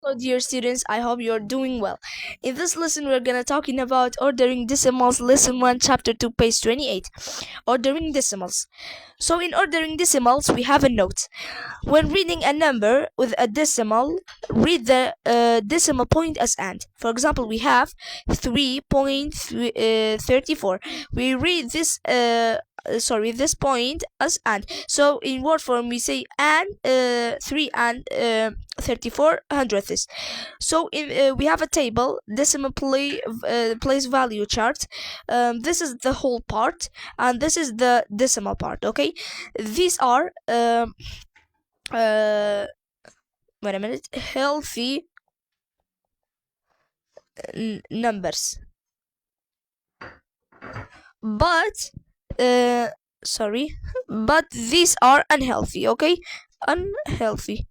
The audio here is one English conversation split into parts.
Hello, dear students. I hope you're doing well. In this lesson, we're gonna talking about ordering decimals, lesson 1, chapter 2, page 28. Ordering decimals. So, in ordering decimals, we have a note. When reading a number with a decimal, read the decimal point as and. For example, we have 3.34. We read this point as and. So in word form we say and 3 and 34 hundredths. So we have a table decimal place value chart. This is the whole part and this is the decimal part. Okay, these are uh wait a minute, healthy numbers, but uh sorry, but these are unhealthy. Okay, unhealthy,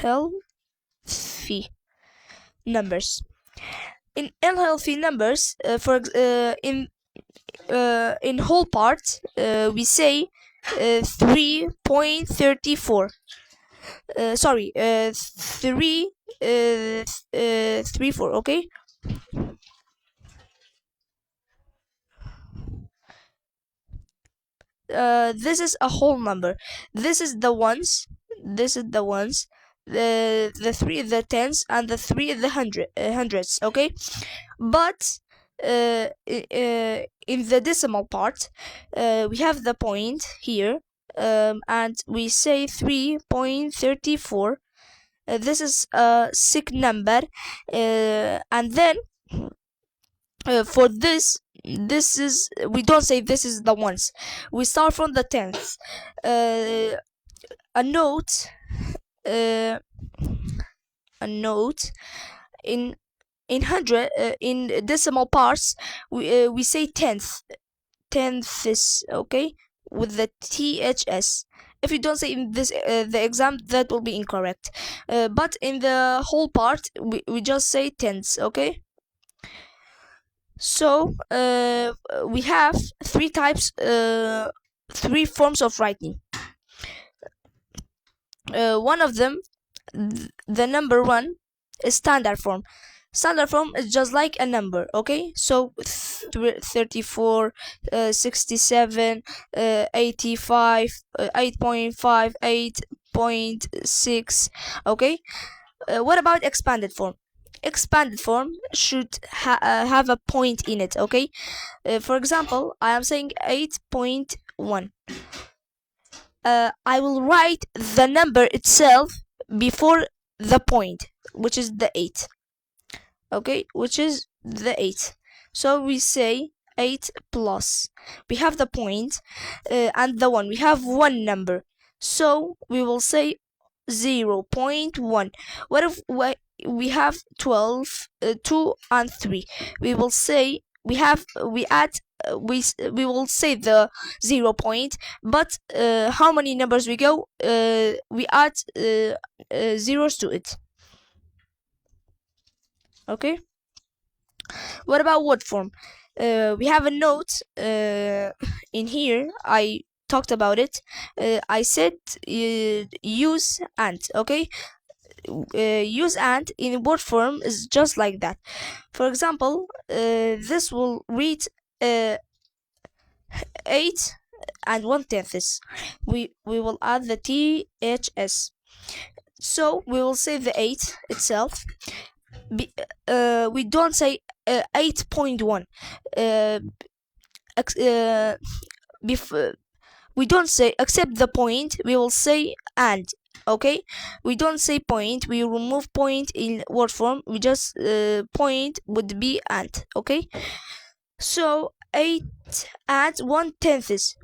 healthy numbers. In unhealthy numbers, in whole part, we say 3.34. Sorry, 34. Okay, this is a whole number. This is the ones. This is the ones. The three the tens and the three the hundreds. Okay, but in the decimal part, we have the point here, and we say 3.34. This is a sick number, and then for this is, we don't say this is the ones. We start from the tenth. A note, uh, a note in hundred, in decimal parts, we say tenths. Okay, with the ths. If you don't say in this the exam, that will be incorrect. But in the whole part, we just say tenths. Okay, so we have three forms of writing. One of them, the number one, is standard form. Standard form is just like a number. Okay, so 34, 67, 85, 8.5, 8.6. Okay, what about expanded form? Expanded form should have a point in it. Okay, for example, I am saying 8.1. I will write the number itself before the point, which is the 8. Okay, which is the 8. So we say 8 plus. We have the point, and the 1. We have one number. So we will say 0.1. What if we have 12, 2 and 3? We will say we add, we will say the 0 point, but how many numbers we go, we add zeros to it. Okay, what about word form? We have a note in here. I talked about it. I said use and. Okay, use and in word form is just like that. For example, this will read 8 and 1/10. We will add the ths. So we will say the 8 itself. We don't say 8.1. We don't say accept the point. We will say and. Okay, we don't say point. We remove point in word form. We just point would be and. Okay, so 8 and 1/10.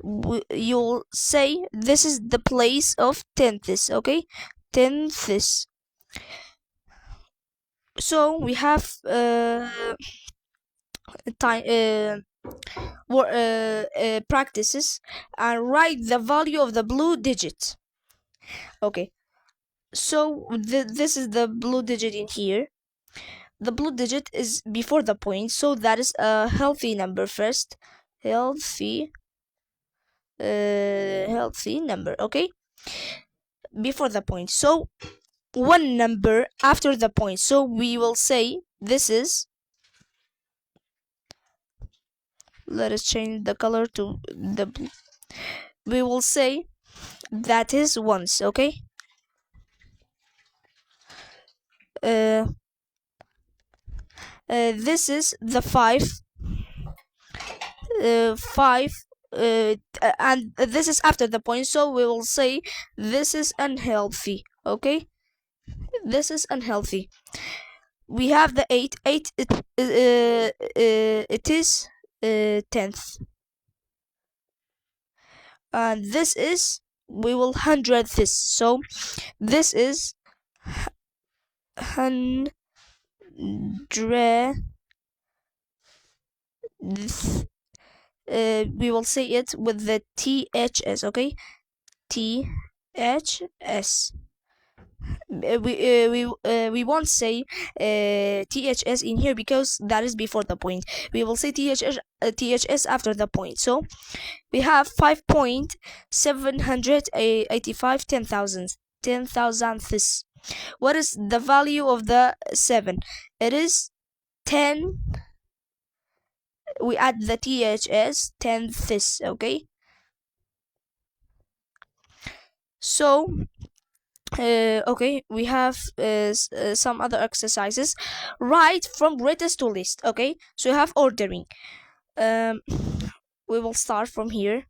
You'll say this is the place of tenths. Okay, tenths. So we have time practices, and write the value of the blue digit. Okay, so this is the blue digit in here. The blue digit is before the point, so that is a healthy number first. Healthy, healthy number. Okay, before the point. So one number after the point. So we will say this is, let us change the color to the blue. We will say that is ones, okay? This is the five, five, and this is after the point, so we will say this is unhealthy, okay? This is unhealthy. We have the 8, it is 10th, and this is, we will hundred this, so this is hundred, we will say it with the THS, okay? THS. We won't say THS in here because that is before the point. We will say THS after the point. So we have 5.785 10,000ths. What is the value of the 7? It is 10. We add the THS, 10ths, okay? So okay, we have some other exercises. Write from greatest to least, okay? So you have ordering. We will start from here.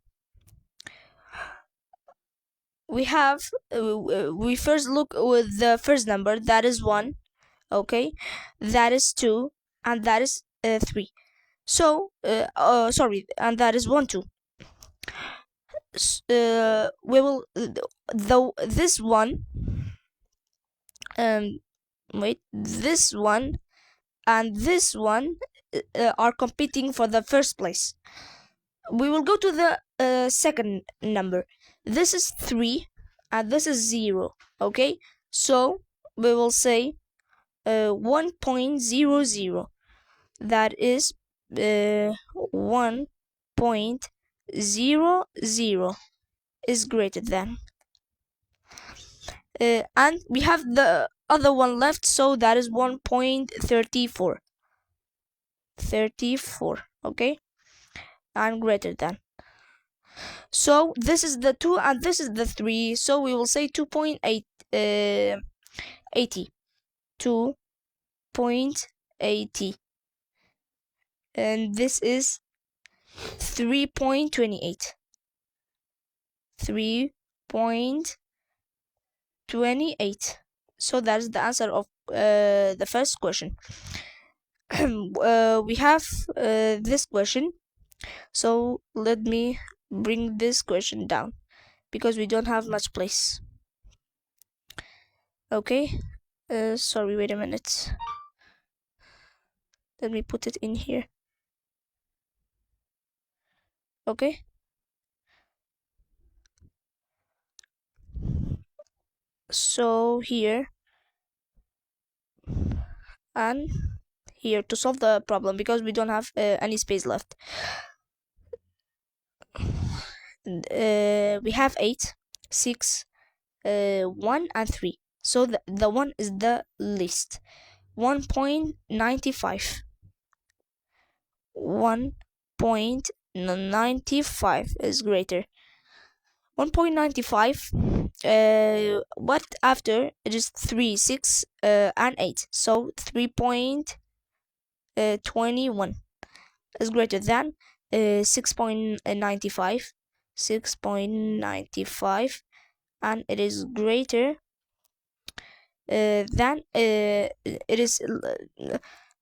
We have we first look with the first number, that is 1, okay? That is 2, and that is 3. So sorry, and that is 1 2. We will this one, wait, this one and this one are competing for the first place. We will go to the second number. This is 3 and this is 0, okay? So we will say 1.00. That is 1.00 is greater than. And we have the other one left, so that is 1.34. 34, okay? And greater than. So this is the 2 and this is the 3, so we will say 2.80. 2.80. And this is 3.28. 3.28. So that is the answer of the first question. We have this question, so let me bring this question down because we don't have much place. Okay, sorry, wait a minute, let me put it in here. Okay, so here and here to solve the problem because we don't have any space left. We have 8, 6, 1 and 3, so the 1 is the least. 1.95. 1.95 is greater. 1.95, what after it is 3, 6 and 8, so 3.21 is greater than 6.95. 6.95, and it is greater than it is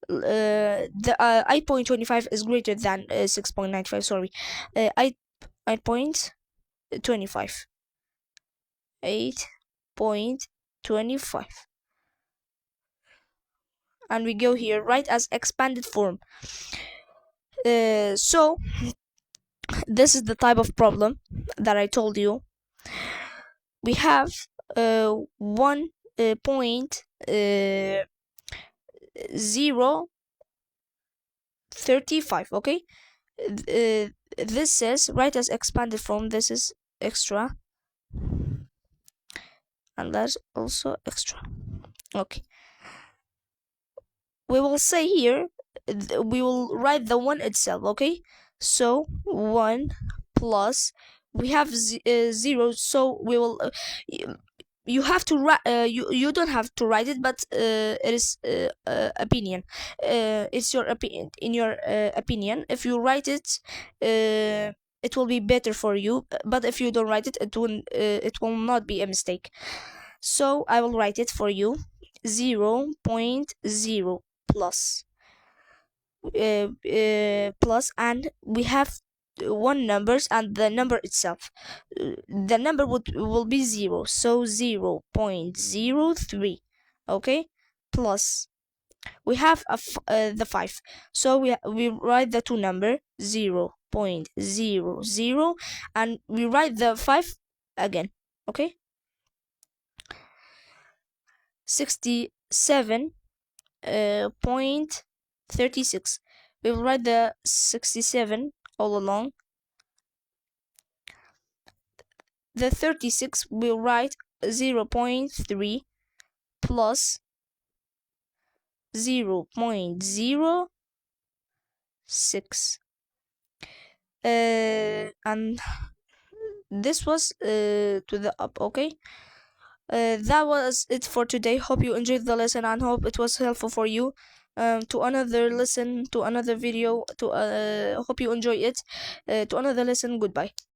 the 8.25 is greater than 6.95. Sorry, 8.25. 8.25, and we go here write as expanded form. So this is the type of problem that I told you. We have 1.035, okay? This says write as expanded form. This is extra, and that's also extra. Okay, we will say here, we will write the 1 itself. Okay, so 1 plus, we have 0, so we will you have to write, you don't have to write it, but it is opinion, it's your opinion. In your opinion, if you write it, it will be better for you, but if you don't write it, it will not be a mistake. So I will write it for you. 0.0 plus, plus, and we have one numbers and the number itself. The number will be 0, so 0.03. Okay, plus, we have the 5, so we write the two number 0.00, and we write the 5 again. Okay, 67.36. We will write the 67 all along. The 36 will write 0.3 plus 0.06. And this was to the up. Okay, that was it for today. Hope you enjoyed the lesson and hope it was helpful for you. To another lesson, to another video, to hope you enjoy it. To another lesson, goodbye.